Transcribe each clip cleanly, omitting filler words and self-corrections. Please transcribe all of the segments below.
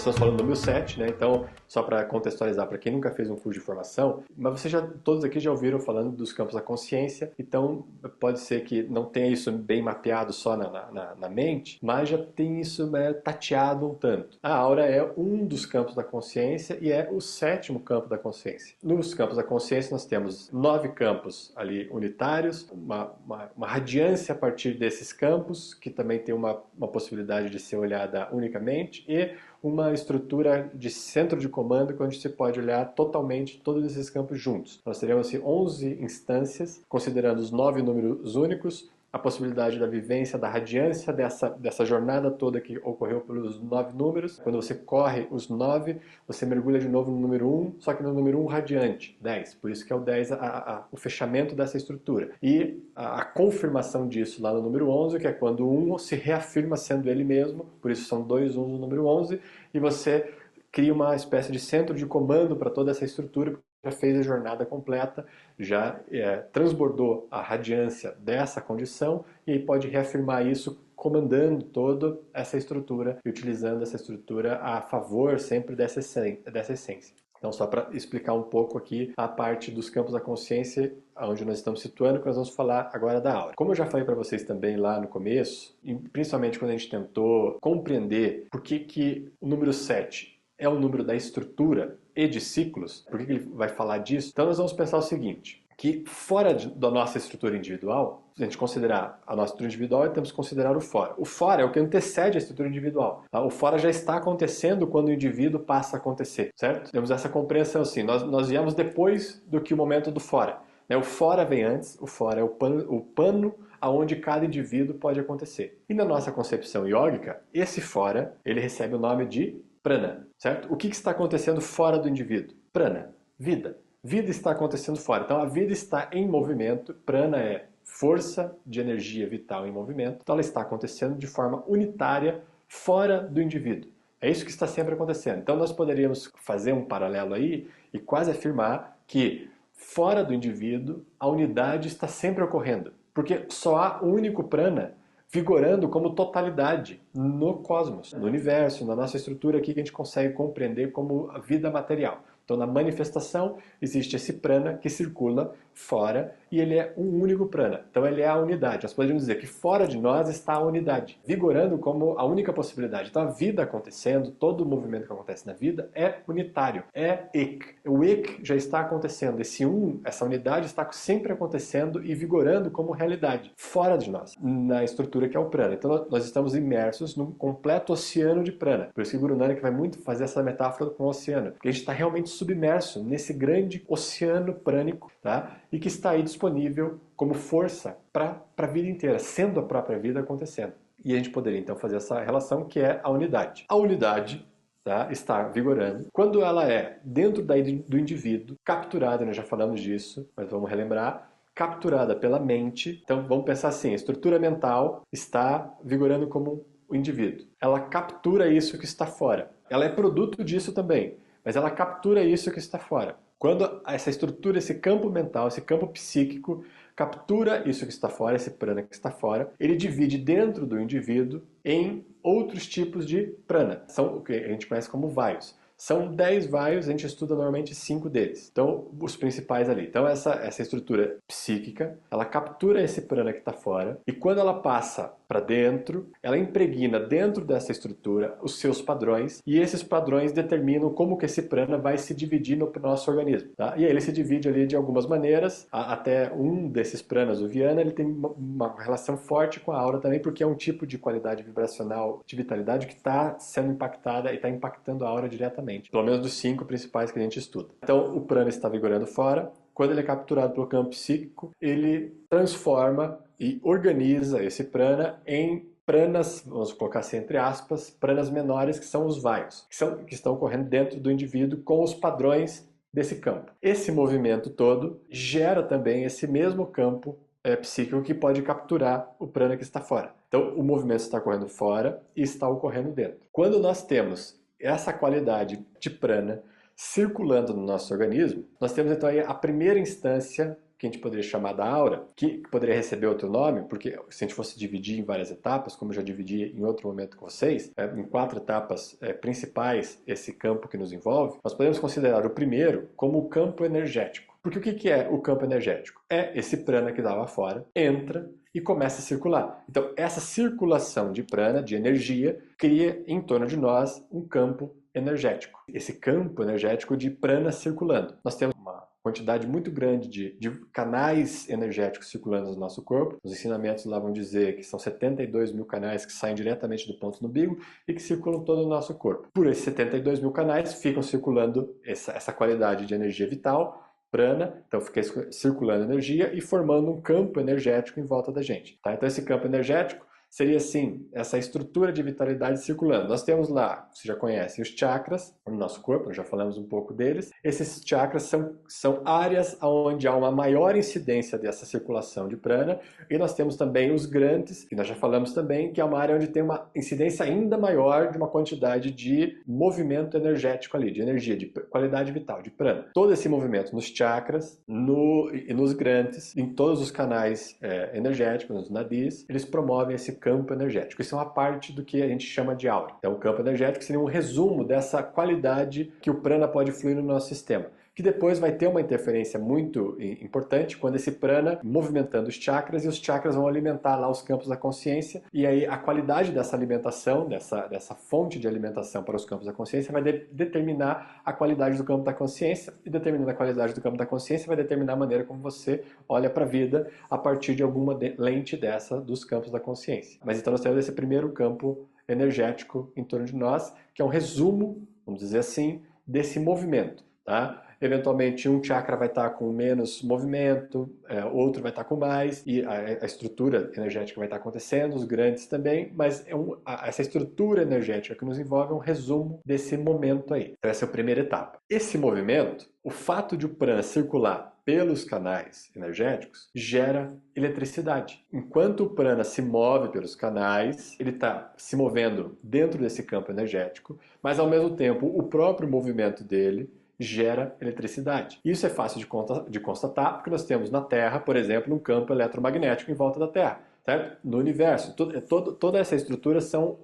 nós estamos falando do número 7, né? Então, só para contextualizar, para quem nunca fez um curso de formação, mas todos aqui já ouviram falando dos campos da consciência, então pode ser que não tenha isso bem mapeado só na mente, mas já tem isso tateado um tanto. A aura é um dos campos da consciência e é o sétimo campo da consciência. Nos campos da consciência nós temos 9 campos ali unitários, uma radiância a partir desses campos, que também tem uma possibilidade de ser olhada unicamente, e uma estrutura de centro de comando onde você pode olhar totalmente todos esses campos juntos. Nós teríamos assim, 11 instâncias, considerando os 9 números únicos, a possibilidade da vivência, da radiância dessa jornada toda que ocorreu pelos 9 números. Quando você corre os 9, você mergulha de novo no número 1, só que no número 1 radiante, 10. Por isso que é o 10 o fechamento dessa estrutura. E a confirmação disso lá no número 11, que é quando o 1 se reafirma sendo ele mesmo, por isso são 2 1s no número 11, e você cria uma espécie de centro de comando para toda essa estrutura, já fez a jornada completa, já transbordou a radiância dessa condição e aí pode reafirmar isso comandando toda essa estrutura e utilizando essa estrutura a favor sempre dessa essência. Então, só para explicar um pouco aqui a parte dos campos da consciência, onde nós estamos situando, que nós vamos falar agora da aura. Como eu já falei para vocês também lá no começo, e principalmente quando a gente tentou compreender por que o número 7 é o número da estrutura e de ciclos, por que ele vai falar disso? Então nós vamos pensar o seguinte, que fora da nossa estrutura individual, se a gente considerar a nossa estrutura individual, temos que considerar o fora. O fora é o que antecede a estrutura individual. Tá? O fora já está acontecendo quando o indivíduo passa a acontecer, certo? Temos essa compreensão assim, nós viemos depois do que o momento do fora. Né? O fora vem antes, o fora é o pano aonde cada indivíduo pode acontecer. E na nossa concepção iógica, esse fora, ele recebe o nome de prana, certo? O que está acontecendo fora do indivíduo? Prana, vida. Vida está acontecendo fora. Então a vida está em movimento. Prana é força de energia vital em movimento. Então ela está acontecendo de forma unitária fora do indivíduo. É isso que está sempre acontecendo. Então nós poderíamos fazer um paralelo aí e quase afirmar que fora do indivíduo a unidade está sempre ocorrendo. Porque só há um único prana vigorando como totalidade no cosmos, no universo, na nossa estrutura aqui que a gente consegue compreender como a vida material. Então, na manifestação, existe esse prana que circula fora e ele é um único prana. Então, ele é a unidade. Nós podemos dizer que fora de nós está a unidade, vigorando como a única possibilidade. Então, a vida acontecendo, todo o movimento que acontece na vida é unitário, é ik. O ik já está acontecendo. Esse essa unidade está sempre acontecendo e vigorando como realidade, fora de nós, na estrutura que é o prana. Então, nós estamos imersos num completo oceano de prana. Por isso que Guru Nanak vai muito fazer essa metáfora com o oceano, porque a gente está realmente submerso nesse grande oceano prânico, tá? E que está aí disponível como força para a vida inteira, sendo a própria vida acontecendo. E a gente poderia então fazer essa relação que é a unidade. A unidade, tá, está vigorando quando ela é dentro do indivíduo, capturada, nós já falamos disso, mas vamos relembrar, capturada pela mente. Então vamos pensar assim, a estrutura mental está vigorando como o indivíduo. Ela captura isso que está fora. Ela é produto disso também, mas ela captura isso que está fora. Quando essa estrutura, esse campo mental, esse campo psíquico, captura isso que está fora, esse prana que está fora, ele divide dentro do indivíduo em outros tipos de prana. São o que a gente conhece como vaios. São 10 vaios, a gente estuda normalmente 5 deles. Então, os principais ali. Então, essa estrutura psíquica, ela captura esse prana que está fora e quando ela passa para dentro, ela impregna dentro dessa estrutura os seus padrões e esses padrões determinam como que esse prana vai se dividir no nosso organismo. Tá? E aí ele se divide ali de algumas maneiras, até um desses pranas, o Viana, ele tem uma relação forte com a aura também, porque é um tipo de qualidade vibracional, de vitalidade que está sendo impactada e está impactando a aura diretamente. Pelo menos dos 5 principais que a gente estuda. Então o prana está vigorando fora, quando ele é capturado pelo campo psíquico, ele transforma e organiza esse prana em pranas, vamos colocar assim entre aspas, pranas menores que são os vaios, que estão correndo dentro do indivíduo com os padrões desse campo. Esse movimento todo gera também esse mesmo campo psíquico que pode capturar o prana que está fora. Então o movimento está ocorrendo fora e está ocorrendo dentro. Quando nós temos essa qualidade de prana circulando no nosso organismo, nós temos então aí a primeira instância que a gente poderia chamar da aura, que poderia receber outro nome, porque se a gente fosse dividir em várias etapas, como eu já dividi em outro momento com vocês, em 4 etapas principais esse campo que nos envolve, nós podemos considerar o primeiro como o campo energético. Porque o que é o campo energético? É esse prana que dá lá fora, entra e começa a circular. Então, essa circulação de prana, de energia, cria em torno de nós um campo energético. Esse campo energético de prana circulando. Nós temos uma quantidade muito grande de canais energéticos circulando no nosso corpo. Os ensinamentos lá vão dizer que são 72 mil canais que saem diretamente do ponto do umbigo e que circulam todo o nosso corpo. Por esses 72 mil canais ficam circulando essa qualidade de energia vital, prana, então fica circulando energia e formando um campo energético em volta da gente. Tá? Então esse campo energético seria assim, essa estrutura de vitalidade circulando. Nós temos lá, você já conhece, os chakras no nosso corpo, nós já falamos um pouco deles. Esses chakras são áreas onde há uma maior incidência dessa circulação de prana, e nós temos também os grantes, que nós já falamos também, que é uma área onde tem uma incidência ainda maior de uma quantidade de movimento energético ali, de energia, de qualidade vital, de prana. Todo esse movimento nos chakras e nos grantes, em todos os canais energéticos, nos nadis, eles promovem esse campo energético. Isso é uma parte do que a gente chama de aura. Então, o campo energético seria um resumo dessa qualidade que o prana pode fluir no nosso sistema, que depois vai ter uma interferência muito importante quando esse prana movimentando os chakras, e os chakras vão alimentar lá os campos da consciência, e aí a qualidade dessa alimentação, dessa fonte de alimentação para os campos da consciência vai determinar a qualidade do campo da consciência, e determinando a qualidade do campo da consciência vai determinar a maneira como você olha para a vida a partir de alguma lente dessa dos campos da consciência. Mas então nós temos esse primeiro campo energético em torno de nós, que é um resumo, vamos dizer assim, desse movimento, tá? Eventualmente um chakra vai estar com menos movimento, outro vai estar com mais, e a estrutura energética vai estar acontecendo, os grandes também, mas essa estrutura energética que nos envolve é um resumo desse momento aí. Então essa é a primeira etapa. Esse movimento, o fato de o prana circular pelos canais energéticos, gera eletricidade. Enquanto o prana se move pelos canais, ele está se movendo dentro desse campo energético, mas ao mesmo tempo o próprio movimento dele gera eletricidade. Isso é fácil de constatar porque nós temos na Terra, por exemplo, um campo eletromagnético em volta da Terra, certo? No universo. Toda essa estrutura são,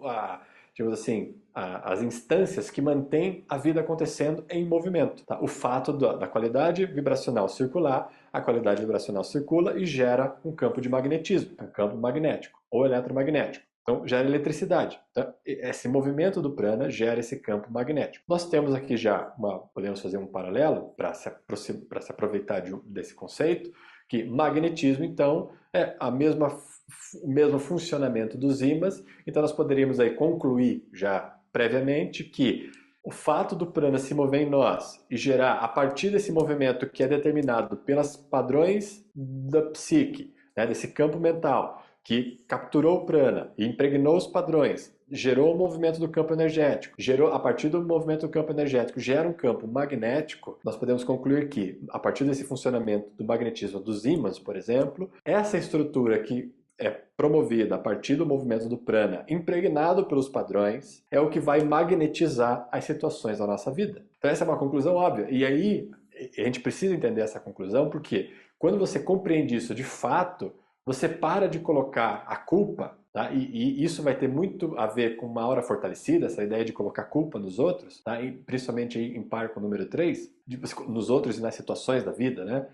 digamos assim, as instâncias que mantêm a vida acontecendo em movimento. Tá? O fato da qualidade vibracional circular, a qualidade vibracional circula e gera um campo de magnetismo, um campo magnético ou eletromagnético. Então, gera eletricidade. Então, esse movimento do prana gera esse campo magnético. Nós temos aqui já, podemos fazer um paralelo para se aproveitar desse conceito, que magnetismo, então, é o mesmo funcionamento dos ímãs. Então, nós poderíamos aí concluir já previamente que o fato do prana se mover em nós e gerar, a partir desse movimento que é determinado pelos padrões da psique, né, desse campo mental, que capturou o prana e impregnou os padrões, gerou o movimento do campo energético, a partir do movimento do campo energético, gera um campo magnético, nós podemos concluir que, a partir desse funcionamento do magnetismo dos ímãs, por exemplo, essa estrutura que é promovida a partir do movimento do prana, impregnado pelos padrões, é o que vai magnetizar as situações da nossa vida. Então essa é uma conclusão óbvia. E aí, a gente precisa entender essa conclusão, porque quando você compreende isso de fato, você para de colocar a culpa, tá? E isso vai ter muito a ver com uma aura fortalecida, essa ideia de colocar culpa nos outros, tá? E principalmente em par com o número 3, nos outros e nas situações da vida, né?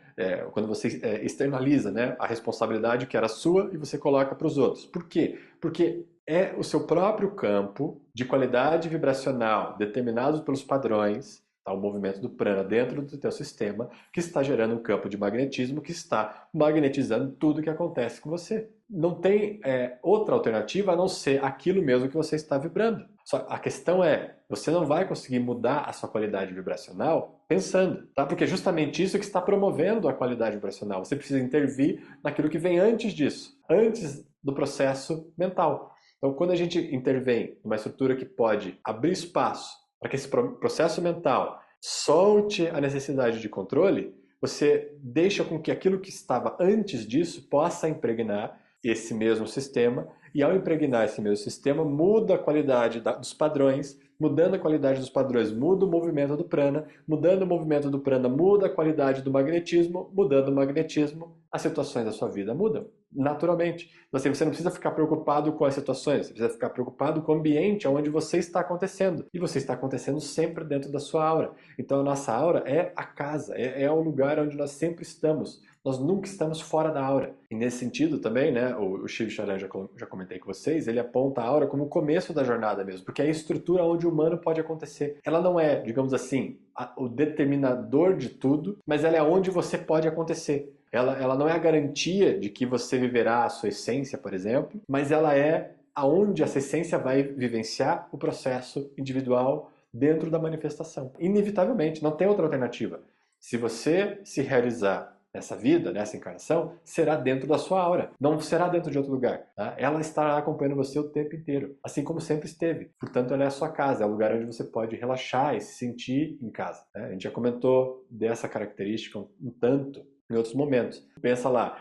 Quando você externaliza, né, a responsabilidade que era sua e você coloca para os outros. Por quê? Porque é o seu próprio campo de qualidade vibracional determinado pelos padrões, tá, o movimento do prana dentro do teu sistema, que está gerando um campo de magnetismo que está magnetizando tudo que acontece com você. Não tem outra alternativa a não ser aquilo mesmo que você está vibrando. Só a questão é, você não vai conseguir mudar a sua qualidade vibracional pensando, tá? Porque é justamente isso que está promovendo a qualidade vibracional. Você precisa intervir naquilo que vem antes disso, antes do processo mental. Então, quando a gente intervém numa estrutura que pode abrir espaço para que esse processo mental solte a necessidade de controle, você deixa com que aquilo que estava antes disso possa impregnar esse mesmo sistema, e ao impregnar esse mesmo sistema, muda a qualidade dos padrões, Mudando a qualidade dos padrões, muda o movimento do prana. Mudando o movimento do prana, muda a qualidade do magnetismo. Mudando o magnetismo, as situações da sua vida mudam, naturalmente. Você não precisa ficar preocupado com as situações, você precisa ficar preocupado com o ambiente onde você está acontecendo. E você está acontecendo sempre dentro da sua aura. Então a nossa aura é a casa, é o lugar onde nós sempre estamos. Nós nunca estamos fora da aura. E nesse sentido também, né, o Shiv Charan, já comentei com vocês, ele aponta a aura como o começo da jornada mesmo, porque é a estrutura onde o humano pode acontecer. Ela não é, digamos assim, o determinador de tudo, mas ela é onde você pode acontecer. Ela não é a garantia de que você viverá a sua essência, por exemplo, mas ela é aonde essa essência vai vivenciar o processo individual dentro da manifestação. Inevitavelmente, não tem outra alternativa. Se você se realizar nessa vida, nessa encarnação, será dentro da sua aura, não será dentro de outro lugar. Tá? Ela estará acompanhando você o tempo inteiro, assim como sempre esteve. Portanto, ela é a sua casa, é o lugar onde você pode relaxar e se sentir em casa. Né? A gente já comentou dessa característica um tanto em outros momentos. Pensa lá,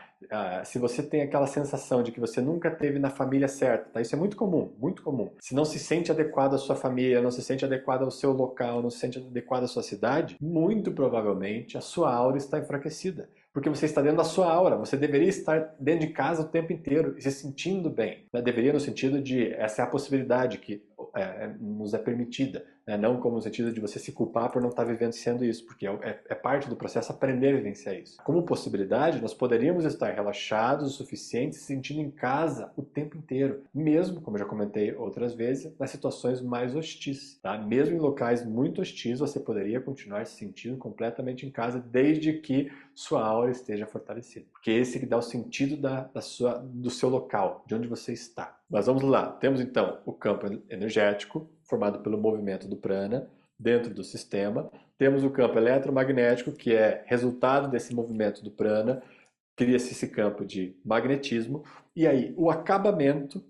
se você tem aquela sensação de que você nunca teve na família certa, tá? Isso é muito comum, muito comum. Se não se sente adequado à sua família, não se sente adequado ao seu local, não se sente adequado à sua cidade, muito provavelmente a sua aura está enfraquecida. Porque você está dentro da sua aura, você deveria estar dentro de casa o tempo inteiro e se sentindo bem. Né? Deveria no sentido de, essa é a possibilidade que nos é permitida, né? Não como no sentido de você se culpar por não estar vivenciando isso, porque é parte do processo aprender a vivenciar isso. Como possibilidade, nós poderíamos estar relaxados o suficiente, se sentindo em casa o tempo inteiro, mesmo, como eu já comentei outras vezes, nas situações mais hostis. Tá? Mesmo em locais muito hostis, você poderia continuar se sentindo completamente em casa, desde que sua aura esteja fortalecida. Porque esse que dá o sentido do seu local, de onde você está. Mas vamos lá, temos então o campo energético, formado pelo movimento do prana, dentro do sistema. Temos o campo eletromagnético, que é resultado desse movimento do prana, cria-se esse campo de magnetismo. E aí, o acabamento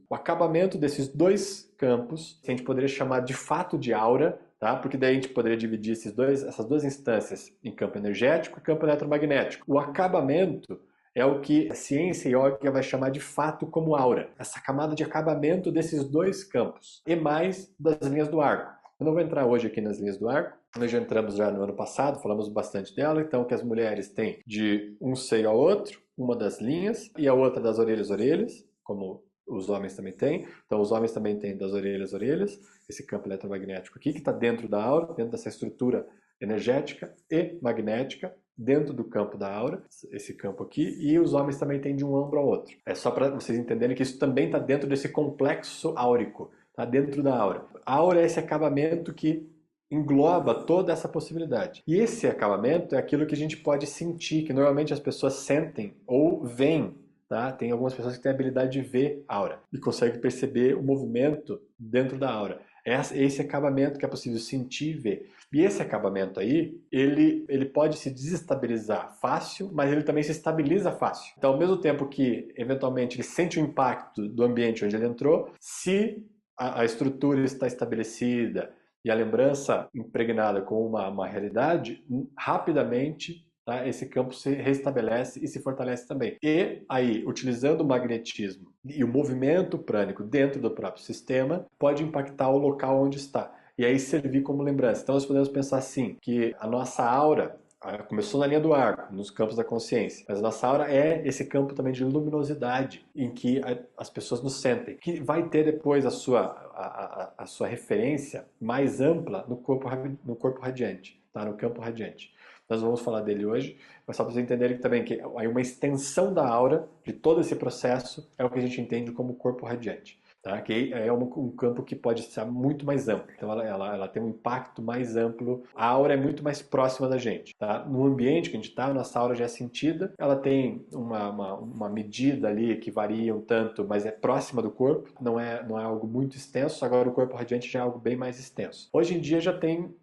desses dois campos, que a gente poderia chamar de fato de aura, tá? Porque daí a gente poderia dividir essas duas instâncias em campo energético e campo eletromagnético. O acabamento é o que a ciência yoga vai chamar de fato como aura. Essa camada de acabamento desses dois campos. E mais das linhas do arco. Eu não vou entrar hoje aqui nas linhas do arco. Nós já entramos já no ano passado, falamos bastante dela. Então, que as mulheres têm de um seio ao outro, uma das linhas, e a outra das orelhas às orelhas, como os homens também têm. Então, os homens também têm das orelhas às orelhas, esse campo eletromagnético aqui, que está dentro da aura, dentro dessa estrutura energética e magnética, dentro do campo da aura, esse campo aqui, e os homens também têm de um ombro ao outro. É só para vocês entenderem que isso também está dentro desse complexo áurico, está dentro da aura. A aura é esse acabamento que engloba toda essa possibilidade. E esse acabamento é aquilo que a gente pode sentir, que normalmente as pessoas sentem ou veem. Tá? Tem algumas pessoas que têm a habilidade de ver aura e conseguem perceber o movimento dentro da aura. Esse acabamento que é possível sentir e ver. E esse acabamento aí, ele pode se desestabilizar fácil, mas ele também se estabiliza fácil. Então, ao mesmo tempo que, eventualmente, ele sente o impacto do ambiente onde ele entrou, se a estrutura está estabelecida e a lembrança impregnada com uma realidade, rapidamente, tá, esse campo se restabelece e se fortalece também. E aí, utilizando o magnetismo e o movimento prânico dentro do próprio sistema, pode impactar o local onde está. E aí servir como lembrança. Então nós podemos pensar assim, que a nossa aura começou na linha do arco, nos campos da consciência, mas a nossa aura é esse campo também de luminosidade, em que as pessoas nos sentem, que vai ter depois a sua referência mais ampla no corpo radiante, tá? No campo radiante. Nós vamos falar dele hoje, mas só para vocês entenderem também que aí uma extensão da aura, de todo esse processo, é o que a gente entende como corpo radiante. Tá? Que é um campo que pode ser muito mais amplo. Então ela tem um impacto mais amplo. A aura é muito mais próxima da gente. Tá? No ambiente que a gente está, a nossa aura já é sentida. Ela tem uma medida ali que varia um tanto, mas é próxima do corpo. Não é algo muito extenso. Agora o corpo radiante já é algo bem mais extenso. Hoje em dia já tem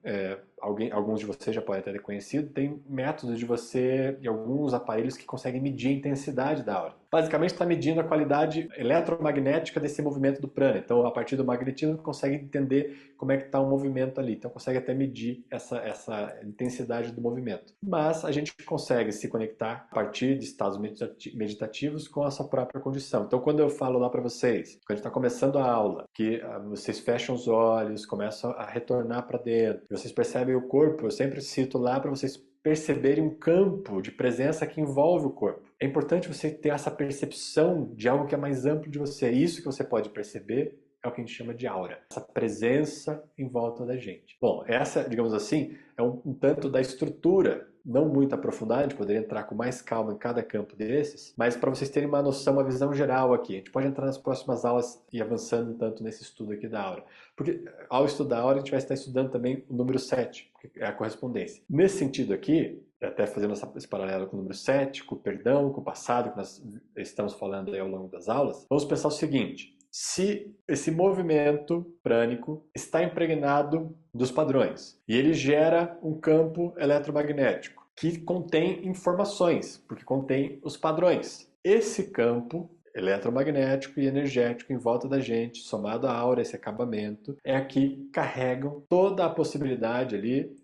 alguns de vocês já podem ter conhecido, tem métodos de você, e alguns aparelhos que conseguem medir a intensidade da aura. Basicamente está medindo a qualidade eletromagnética desse movimento do prana. Então, a partir do magnetismo, consegue entender como é que está o movimento ali. Então, consegue até medir essa intensidade do movimento. Mas a gente consegue se conectar a partir de estados meditativos com a sua própria condição. Então, quando eu falo lá para vocês, quando a gente está começando a aula, que vocês fecham os olhos, começam a retornar para dentro, vocês percebem o corpo, eu sempre cito lá para vocês perceberem um campo de presença que envolve o corpo. É importante você ter essa percepção de algo que é mais amplo de você. Isso que você pode perceber é o que a gente chama de aura. Essa presença em volta da gente. Bom, essa, digamos assim, é um tanto da estrutura, não muito aprofundada, a gente poderia entrar com mais calma em cada campo desses, mas para vocês terem uma noção, uma visão geral aqui. A gente pode entrar nas próximas aulas e avançando um tanto nesse estudo aqui da aura. Porque ao estudar a aura, a gente vai estar estudando também o número 7, que é a correspondência. Nesse sentido aqui, até fazendo esse paralelo com o número 7, com o perdão, com o passado, que nós estamos falando aí ao longo das aulas, vamos pensar o seguinte: se esse movimento prânico está impregnado dos padrões e ele gera um campo eletromagnético que contém informações, porque contém os padrões. Esse campo eletromagnético e energético em volta da gente, somado à aura, esse acabamento, é que carregam toda a possibilidade ali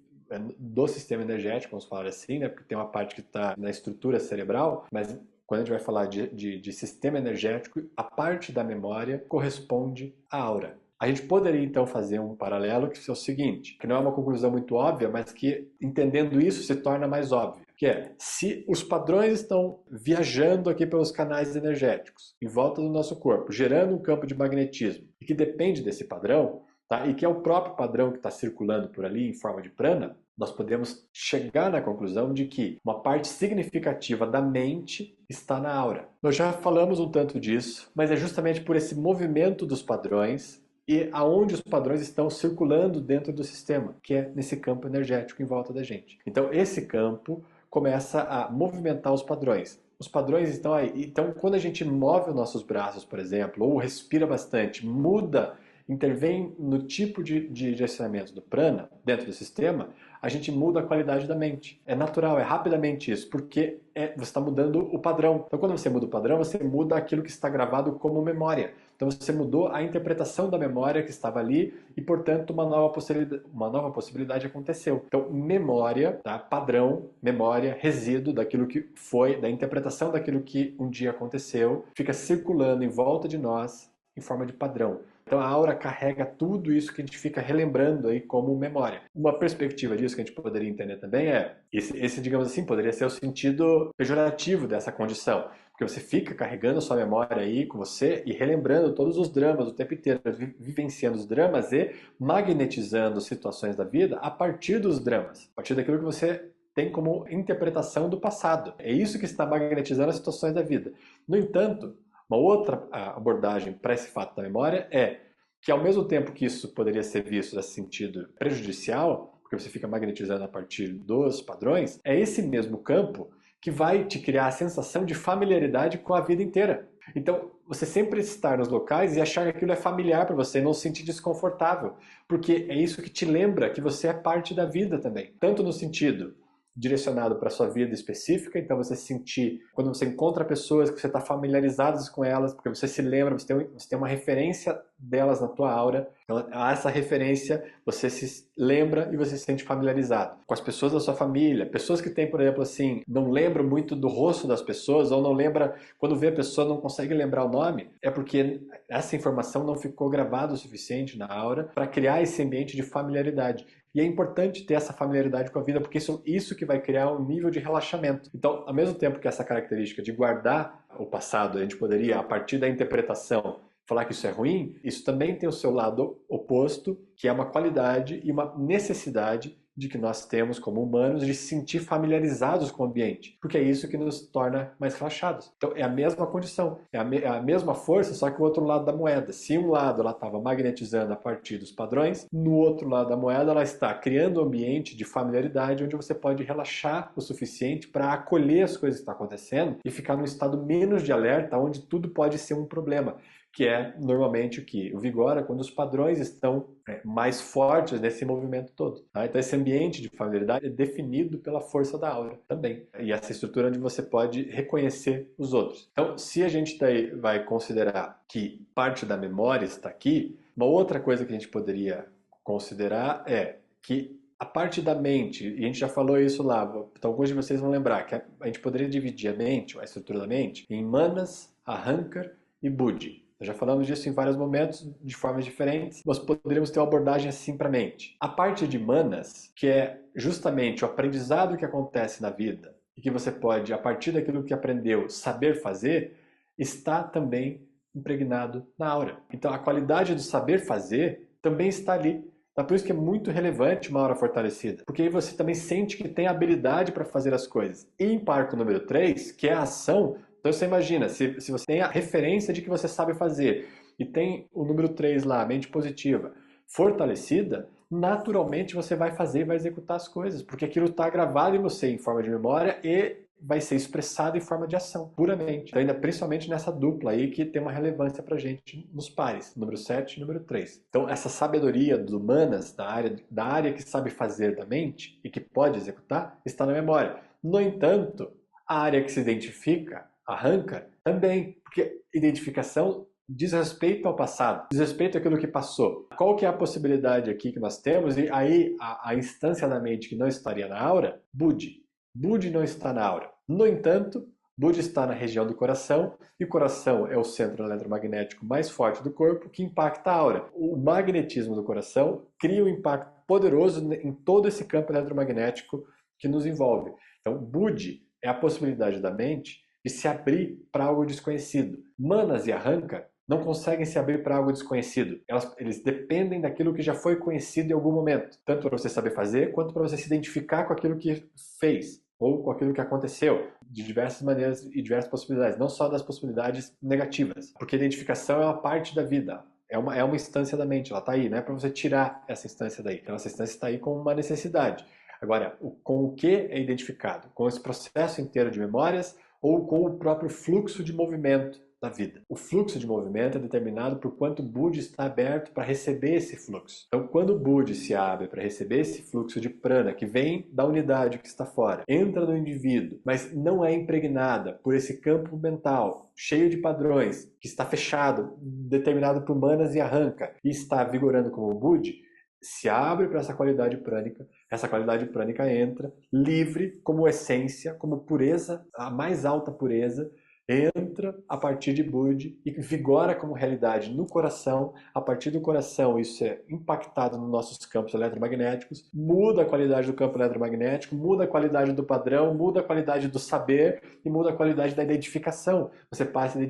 do sistema energético, vamos falar assim, né? Porque tem uma parte que está na estrutura cerebral, mas quando a gente vai falar de sistema energético, a parte da memória corresponde à aura. A gente poderia então fazer um paralelo que é o seguinte, que não é uma conclusão muito óbvia, mas que entendendo isso se torna mais óbvio, que é, se os padrões estão viajando aqui pelos canais energéticos em volta do nosso corpo, gerando um campo de magnetismo, e que depende desse padrão, tá? E que é o próprio padrão que está circulando por ali em forma de prana, nós podemos chegar na conclusão de que uma parte significativa da mente está na aura. Nós já falamos um tanto disso, mas é justamente por esse movimento dos padrões e aonde os padrões estão circulando dentro do sistema, que é nesse campo energético em volta da gente. Então esse campo começa a movimentar os padrões. Os padrões estão aí. Então quando a gente move os nossos braços, por exemplo, ou respira bastante, muda, intervém no tipo de direcionamento do prana dentro do sistema, a gente muda a qualidade da mente. É natural, é rapidamente isso, porque você está mudando o padrão. Então, quando você muda o padrão, você muda aquilo que está gravado como memória. Então, você mudou a interpretação da memória que estava ali e, portanto, uma nova possibilidade aconteceu. Então, memória, tá? Padrão, memória, resíduo daquilo que foi, da interpretação daquilo que um dia aconteceu, fica circulando em volta de nós em forma de padrão. Então a aura carrega tudo isso que a gente fica relembrando aí como memória. Uma perspectiva disso que a gente poderia entender também é, esse digamos assim, poderia ser o sentido pejorativo dessa condição. Porque você fica carregando a sua memória aí com você e relembrando todos os dramas o tempo inteiro, vivenciando os dramas e magnetizando situações da vida a partir dos dramas, a partir daquilo que você tem como interpretação do passado. É isso que está magnetizando as situações da vida. No entanto, uma outra abordagem para esse fato da memória é que, ao mesmo tempo que isso poderia ser visto nesse sentido prejudicial, porque você fica magnetizando a partir dos padrões, é esse mesmo campo que vai te criar a sensação de familiaridade com a vida inteira. Então, você sempre estar nos locais e achar que aquilo é familiar para você, não se sentir desconfortável, porque é isso que te lembra que você é parte da vida também. Tanto no sentido direcionado para a sua vida específica, então você sentir, quando você encontra pessoas que você está familiarizado com elas, porque você se lembra, você tem uma referência delas na tua aura, então, a essa referência você se lembra e você se sente familiarizado. Com as pessoas da sua família, pessoas que têm, por exemplo, assim, não lembram muito do rosto das pessoas, ou não lembra, quando vê a pessoa não consegue lembrar o nome, é porque essa informação não ficou gravada o suficiente na aura para criar esse ambiente de familiaridade. E é importante ter essa familiaridade com a vida, porque isso que vai criar um nível de relaxamento. Então, ao mesmo tempo que essa característica de guardar o passado, a gente poderia, a partir da interpretação, falar que isso é ruim, isso também tem o seu lado oposto, que é uma qualidade e uma necessidade de que nós temos como humanos de se sentir familiarizados com o ambiente, porque é isso que nos torna mais relaxados. Então é a mesma condição, é a mesma força, só que o outro lado da moeda. Se um lado ela estava magnetizando a partir dos padrões, no outro lado da moeda ela está criando um ambiente de familiaridade onde você pode relaxar o suficiente para acolher as coisas que estão acontecendo e ficar num estado menos de alerta, onde tudo pode ser um problema. que é normalmente o que? O vigora quando os padrões estão mais fortes nesse movimento todo. Tá? Então esse ambiente de familiaridade é definido pela força da aura também. E essa estrutura onde você pode reconhecer os outros. Então, se a gente vai considerar que parte da memória está aqui, uma outra coisa que a gente poderia considerar é que a parte da mente, e a gente já falou isso lá, então alguns de vocês vão lembrar que a gente poderia dividir a mente, a estrutura da mente, em manas, ahankar e buddhi. Nós já falamos disso em vários momentos, de formas diferentes. Nós poderíamos ter uma abordagem assim para a mente. A parte de manas, que é justamente o aprendizado que acontece na vida, e que você pode, a partir daquilo que aprendeu, saber fazer, está também impregnado na aura. Então a qualidade do saber fazer também está ali. Então, por isso que é muito relevante uma aura fortalecida. Porque aí você também sente que tem habilidade para fazer as coisas. E em parco número 3, que é a ação, então você imagina, se você tem a referência de que você sabe fazer e tem o número 3 lá, a mente positiva, fortalecida, naturalmente você vai fazer e vai executar as coisas. Porque aquilo está gravado em você em forma de memória e vai ser expressado em forma de ação, puramente. Então, ainda principalmente nessa dupla aí que tem uma relevância pra gente nos pares, número 7 e número 3. Então, essa sabedoria dos humanas, da área que sabe fazer da mente e que pode executar, está na memória. No entanto, a área que se identifica, arranca, também, porque identificação diz respeito ao passado, diz respeito àquilo que passou. Qual que é a possibilidade aqui que nós temos? E aí, a instância da mente que não estaria na aura, Buddhi. Buddhi não está na aura. No entanto, Buddhi está na região do coração, e o coração é o centro eletromagnético mais forte do corpo que impacta a aura. O magnetismo do coração cria um impacto poderoso em todo esse campo eletromagnético que nos envolve. Então, Buddhi é a possibilidade da mente de se abrir para algo desconhecido. Manas e Arranca não conseguem se abrir para algo desconhecido. Eles dependem daquilo que já foi conhecido em algum momento, tanto para você saber fazer, quanto para você se identificar com aquilo que fez ou com aquilo que aconteceu, de diversas maneiras e diversas possibilidades, não só das possibilidades negativas, porque a identificação é uma parte da vida, é uma instância da mente, ela está aí, não é para você tirar essa instância daí, então essa instância está aí como uma necessidade. Agora, com o que é identificado? Com esse processo inteiro de memórias ou com o próprio fluxo de movimento da vida. O fluxo de movimento é determinado por quanto o Buddhi está aberto para receber esse fluxo. Então, quando o Buddhi se abre para receber esse fluxo de prana que vem da unidade que está fora, entra no indivíduo, mas não é impregnada por esse campo mental cheio de padrões, que está fechado, determinado por manas e arranca, e está vigorando como o Buddhi, se abre para essa qualidade prânica entra livre como essência, como pureza, a mais alta pureza, entra a partir de Buddhi e vigora como realidade no coração. A partir do coração isso é impactado nos nossos campos eletromagnéticos, muda a qualidade do campo eletromagnético, muda a qualidade do padrão, muda a qualidade do saber e muda a qualidade da identificação. Você passa a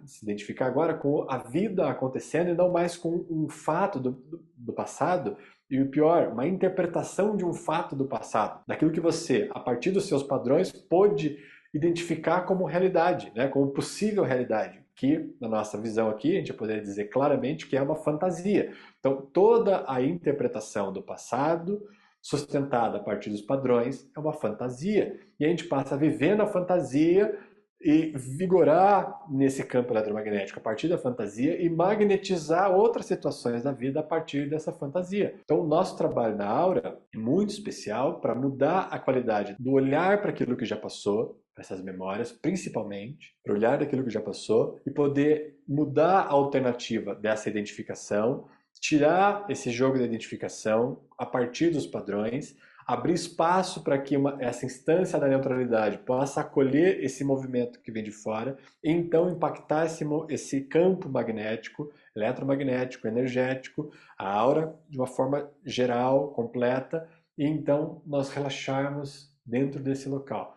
se identificar agora com a vida acontecendo e não mais com um fato do passado. E o pior, uma interpretação de um fato do passado, daquilo que você, a partir dos seus padrões, pôde identificar como realidade, né? Como possível realidade, que na nossa visão aqui a gente poderia dizer claramente que é uma fantasia. Então toda a interpretação do passado, sustentada a partir dos padrões, é uma fantasia. E a gente passa a viver na fantasia e vigorar nesse campo eletromagnético a partir da fantasia e magnetizar outras situações da vida a partir dessa fantasia. Então o nosso trabalho na aura é muito especial para mudar a qualidade do olhar para aquilo que já passou, para essas memórias, principalmente, para olhar daquilo que já passou e poder mudar a alternativa dessa identificação, tirar esse jogo da identificação a partir dos padrões, abrir espaço para que essa instância da neutralidade possa acolher esse movimento que vem de fora e então impactar esse campo magnético, eletromagnético, energético, a aura de uma forma geral, completa, e então nós relaxarmos dentro desse local.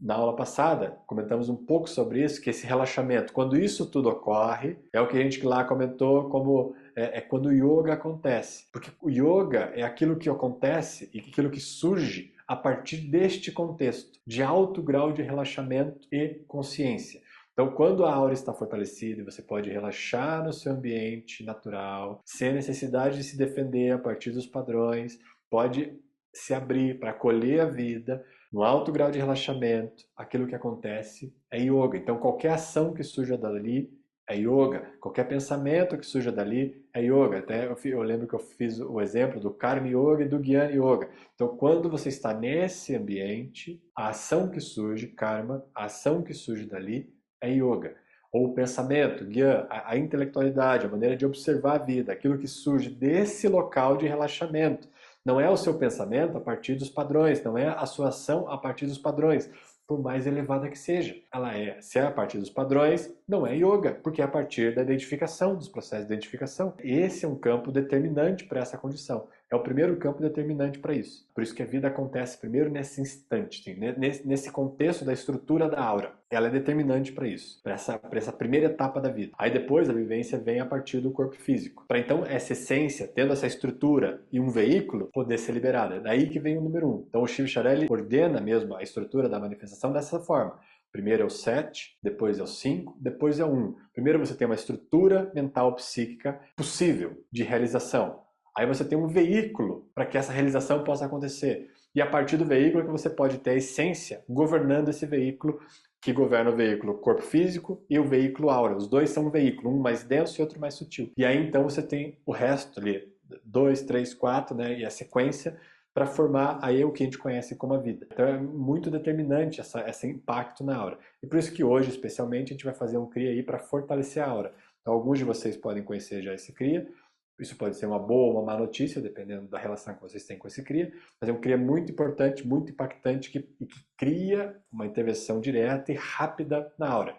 Na aula passada, comentamos um pouco sobre isso, que esse relaxamento, quando isso tudo ocorre, é o que a gente lá comentou como quando o yoga acontece. Porque o yoga é aquilo que acontece e aquilo que surge a partir deste contexto de alto grau de relaxamento e consciência. Então, quando a aura está fortalecida, você pode relaxar no seu ambiente natural, sem necessidade de se defender a partir dos padrões, pode se abrir para acolher a vida, no alto grau de relaxamento, aquilo que acontece é yoga. Então, qualquer ação que surja dali é yoga. Qualquer pensamento que surja dali é yoga. Até eu lembro que eu fiz o exemplo do Karma Yoga e do Jnana Yoga. Então, quando você está nesse ambiente, a ação que surge, karma, a ação que surge dali é yoga. Ou o pensamento, Gyan, a intelectualidade, a maneira de observar a vida, aquilo que surge desse local de relaxamento. Não é o seu pensamento a partir dos padrões, não é a sua ação a partir dos padrões, por mais elevada que seja. Ela é, se é a partir dos padrões, não é yoga, porque é a partir da identificação, dos processos de identificação. Esse é um campo determinante para essa condição. É o primeiro campo determinante para isso. Por isso que a vida acontece primeiro nesse instante, nesse contexto da estrutura da aura. Ela é determinante para isso, para essa primeira etapa da vida. Aí depois a vivência vem a partir do corpo físico. Para então essa essência, tendo essa estrutura e um veículo, poder ser liberada. É daí que vem o número 1. Então o Shiv Chareli ordena mesmo a estrutura da manifestação dessa forma. Primeiro é o 7, depois é o 5, depois é o 1. Primeiro você tem uma estrutura mental psíquica possível de realização. Aí você tem um veículo para que essa realização possa acontecer. E a partir do veículo que você pode ter a essência governando esse veículo, que governa o veículo corpo físico e o veículo aura. Os dois são um veículo, um mais denso e outro mais sutil. E aí então você tem o resto ali, 2, 3, 4, né, e a sequência para formar aí o que a gente conhece como a vida. Então é muito determinante esse impacto na aura. E por isso que hoje, especialmente, a gente vai fazer um CRIA aí para fortalecer a aura. Então alguns de vocês podem conhecer já esse CRIA. Isso pode ser uma boa ou uma má notícia, dependendo da relação que vocês têm com esse CRIA, mas é um CRIA muito importante, muito impactante, que cria uma intervenção direta e rápida na aura.